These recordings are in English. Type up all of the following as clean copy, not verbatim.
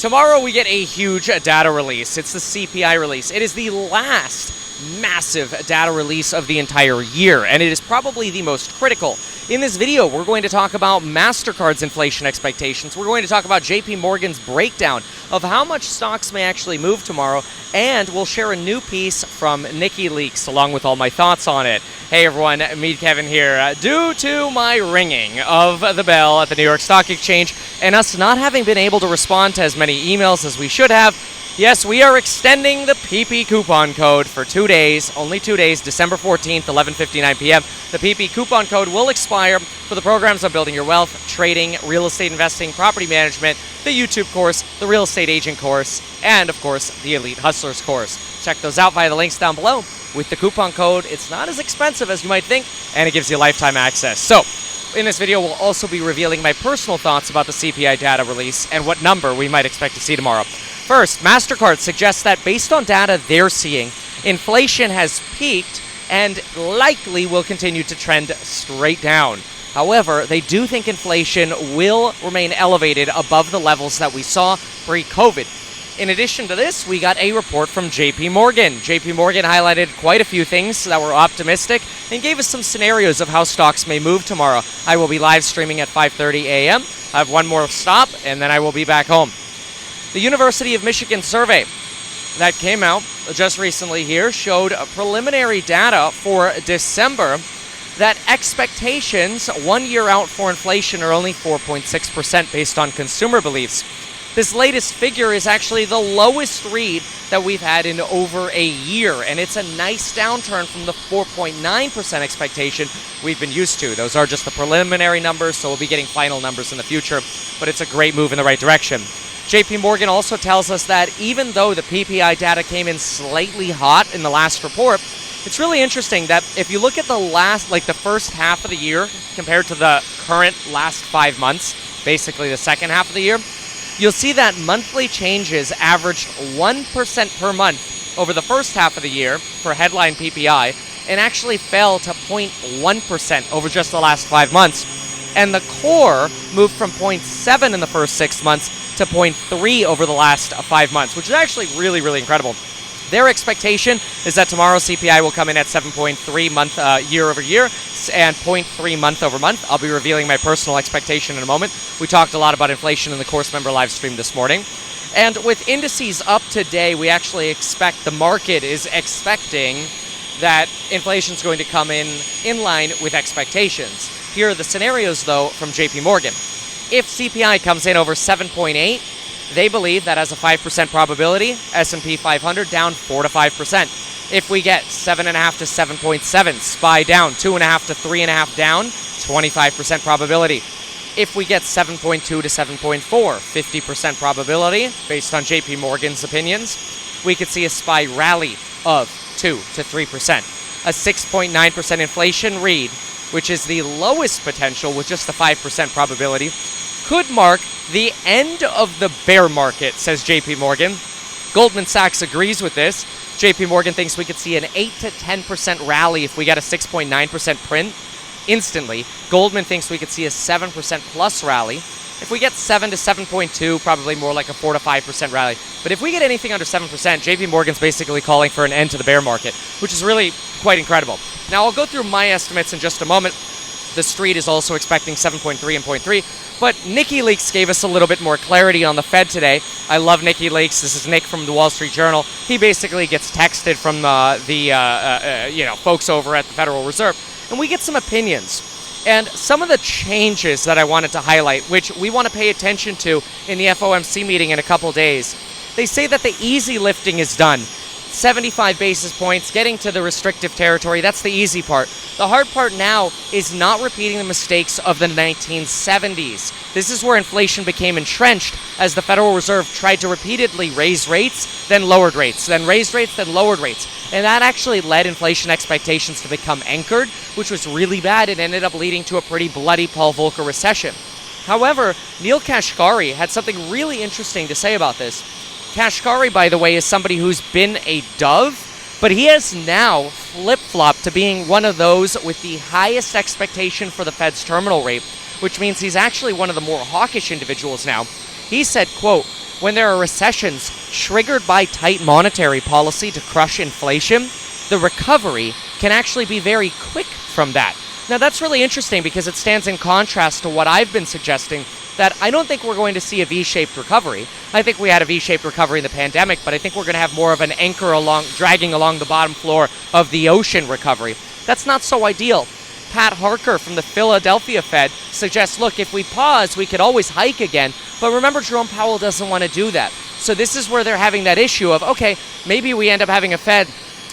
Tomorrow we get a huge data release. It's the CPI release. It is the last massive data release of the entire year, and it is probably the most critical. In this video, we're going to talk about MasterCard's inflation expectations. We're going to talk about JP Morgan's breakdown of how much stocks may actually move tomorrow, and we'll share a new piece from WikiLeaks along with all my thoughts on it. Hey everyone, Meet Kevin here. Due to my ringing of the bell at the New York Stock Exchange and us not having been able to respond to as many emails as we should have, yes, we are extending the PP coupon code for 2 days, only 2 days, December 14th, 11:59 p.m. The PP coupon code will expire for the programs on building your wealth, trading, real estate investing, property management, the YouTube course, the real estate agent course, and of course, the Elite Hustlers course. Check those out via the links down below. With the coupon code, it's not as expensive as you might think, and it gives you lifetime access. So, in this video, we'll also be revealing my personal thoughts about the CPI data release and what number we might expect to see tomorrow. First, MasterCard suggests that based on data they're seeing, inflation has peaked and likely will continue to trend straight down. However, they do think inflation will remain elevated above the levels that we saw pre-COVID. In addition to this, we got a report from JP Morgan. JP Morgan highlighted quite a few things that were optimistic and gave us some scenarios of how stocks may move tomorrow. I will be live streaming at 5:30 a.m. I have one more stop, and then I will be back home. The University of Michigan survey that came out just recently here showed preliminary data for December that expectations 1 year out for inflation are only 4.6% based on consumer beliefs. This latest figure is actually the lowest read that we've had in over a year, and it's a nice downturn from the 4.9% expectation we've been used to. Those are just the preliminary numbers, so we'll be getting final numbers in the future, but it's a great move in the right direction. JP Morgan also tells us that even though the PPI data came in slightly hot in the last report, it's really interesting that if you look at the first half of the year compared to the current last 5 months, basically the second half of the year, you'll see that monthly changes averaged 1% per month over the first half of the year for headline PPI and actually fell to 0.1% over just the last 5 months. And the core moved from 0.7 in the first 6 months to 0.3 over the last 5 months, which is actually really, really incredible. Their expectation is that tomorrow's CPI will come in at 7.3 month year over year and 0.3 month over month. I'll be revealing my personal expectation in a moment. We talked a lot about inflation in the course member live stream this morning. And with indices up today, we actually expect the market is expecting that inflation is going to come in line with expectations. Here are the scenarios, though, from JP Morgan. If CPI comes in over 7.8, they believe that has a 5% probability, S&P 500 down 4 to 5%. If we get 7.5 to 7.7, SPY down 2.5 to 3.5 down, 25% probability. If we get 7.2 to 7.4, 50% probability, based on JP Morgan's opinions, we could see a SPY rally of 2 to 3%. A 6.9% inflation read, which is the lowest potential with just a 5% probability, could mark the end of the bear market, says JP Morgan. Goldman Sachs agrees with this. JP Morgan thinks we could see an 8 to 10% rally if we get a 6.9% print instantly. Goldman thinks we could see a 7% plus rally. If we get 7 to 7.2, probably more like a 4 to 5% rally. But if we get anything under 7%, JP Morgan's basically calling for an end to the bear market, which is really quite incredible. Now, I'll go through my estimates in just a moment. The street is also expecting 7.3 and 0.3, but WikiLeaks gave us a little bit more clarity on the Fed today. I love WikiLeaks. This is Nick from the Wall Street Journal. He basically gets texted from the folks over at the Federal Reserve, and we get some opinions. And some of the changes that I wanted to highlight, which we want to pay attention to in the FOMC meeting in a couple days, they say that the easy lifting is done. 75 basis points, getting to the restrictive territory, that's the easy part. The hard part now is not repeating the mistakes of the 1970s. This is where inflation became entrenched as the Federal Reserve tried to repeatedly raise rates, then lowered rates, then raised rates, then lowered rates. And that actually led inflation expectations to become anchored, which was really bad. It ended up leading to a pretty bloody Paul Volcker recession. However, Neil Kashkari had something really interesting to say about this. Kashkari, by the way, is somebody who's been a dove, but he has now flip-flopped to being one of those with the highest expectation for the Fed's terminal rate, which means he's actually one of the more hawkish individuals now. He said, quote, when there are recessions triggered by tight monetary policy to crush inflation, the recovery can actually be very quick from that. Now that's really interesting because it stands in contrast to what I've been suggesting, that I don't think we're going to see a V-shaped recovery. I think we had a V-shaped recovery in the pandemic, but I think we're going to have more of an anchor dragging along the bottom floor of the ocean recovery. That's not so ideal. Pat Harker from the Philadelphia Fed suggests, look, if we pause, we could always hike again. But remember, Jerome Powell doesn't want to do that. So this is where they're having that issue of, okay, maybe we end up having a Fed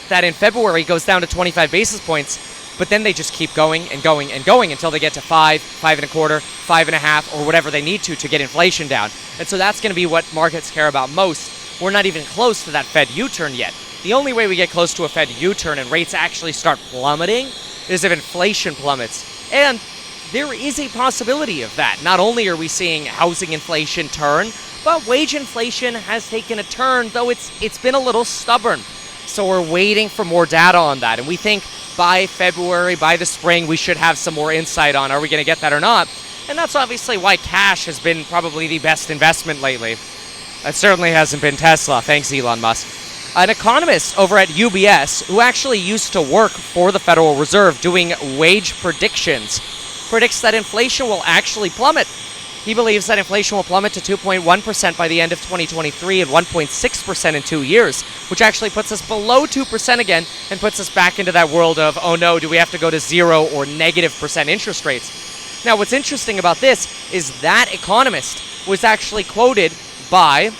that in February goes down to 25 basis points, but then they just keep going and going and going until they get to 5, 5.25, 5.5, or whatever they need to get inflation down. And so that's going to be what markets care about most. We're not even close to that Fed U-turn yet. The only way we get close to a Fed U-turn and rates actually start plummeting is if inflation plummets. And there is a possibility of that. Not only are we seeing housing inflation turn, but wage inflation has taken a turn, though it's been a little stubborn. So we're waiting for more data on that. And we think by February, by the spring, we should have some more insight on are we going to get that or not. And that's obviously why cash has been probably the best investment lately. It certainly hasn't been Tesla. Thanks, Elon Musk. An economist over at UBS, who actually used to work for the Federal Reserve doing wage predictions, predicts that inflation will actually plummet. He believes that inflation will plummet to 2.1% by the end of 2023 and 1.6% in 2 years, which actually puts us below 2% again and puts us back into that world of, oh no, do we have to go to 0 or -% interest rates? Now, what's interesting about this is that economist was actually quoted by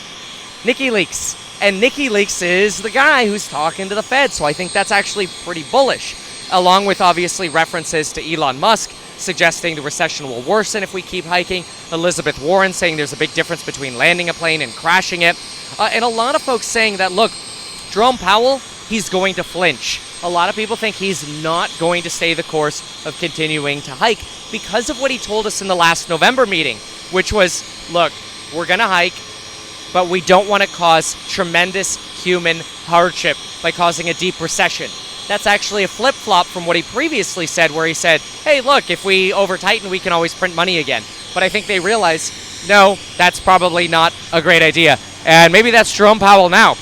WikiLeaks. And WikiLeaks is the guy who's talking to the Fed, so I think that's actually pretty bullish, along with obviously references to Elon Musk suggesting the recession will worsen if we keep hiking, Elizabeth Warren saying there's a big difference between landing a plane and crashing it, and a lot of folks saying that, look, Jerome Powell, he's going to flinch. A lot of people think he's not going to stay the course of continuing to hike because of what he told us in the last November meeting, which was, look, we're going to hike, but we don't want to cause tremendous human hardship by causing a deep recession. That's actually a flip-flop from what he previously said, where he said, hey, look, if we over-tighten, we can always print money again. But I think they realize, no, that's probably not a great idea. And maybe that's Jerome Powell now.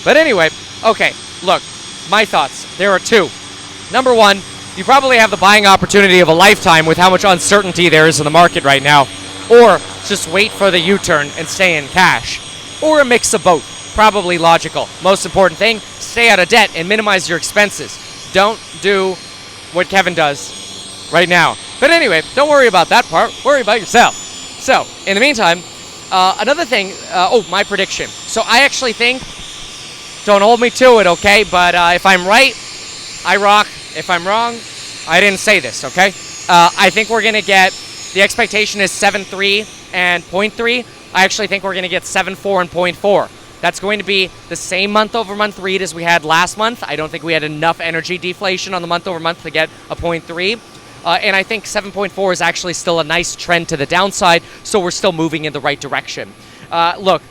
But anyway, okay, look, my thoughts. There are two. Number one, you probably have the buying opportunity of a lifetime with how much uncertainty there is in the market right now. Or just wait for the U-turn and stay in cash. Or a mix of both. Probably logical. Most important thing, stay out of debt and minimize your expenses. Don't do what Kevin does right now. But anyway, don't worry about that part. Worry about yourself. So, in the meantime, another thing, my prediction. So I actually think, don't hold me to it, okay? But if I'm right, I rock. If I'm wrong, I didn't say this, okay? I think we're going to get, the expectation is 7.3 and 0.3. I actually think we're going to get 7.4 and 0.4. That's going to be the same month-over-month read as we had last month. I don't think we had enough energy deflation on the month-over-month to get a 0.3. And I think 7.4 is actually still a nice trend to the downside, so we're still moving in the right direction. Look,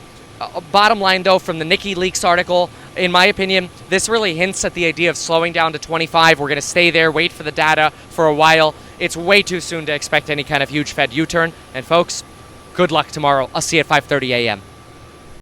bottom line, though, from the WikiLeaks article, in my opinion, this really hints at the idea of slowing down to 25. We're going to stay there, wait for the data for a while. It's way too soon to expect any kind of huge Fed U-turn. And folks, good luck tomorrow. I'll see you at 5:30 a.m.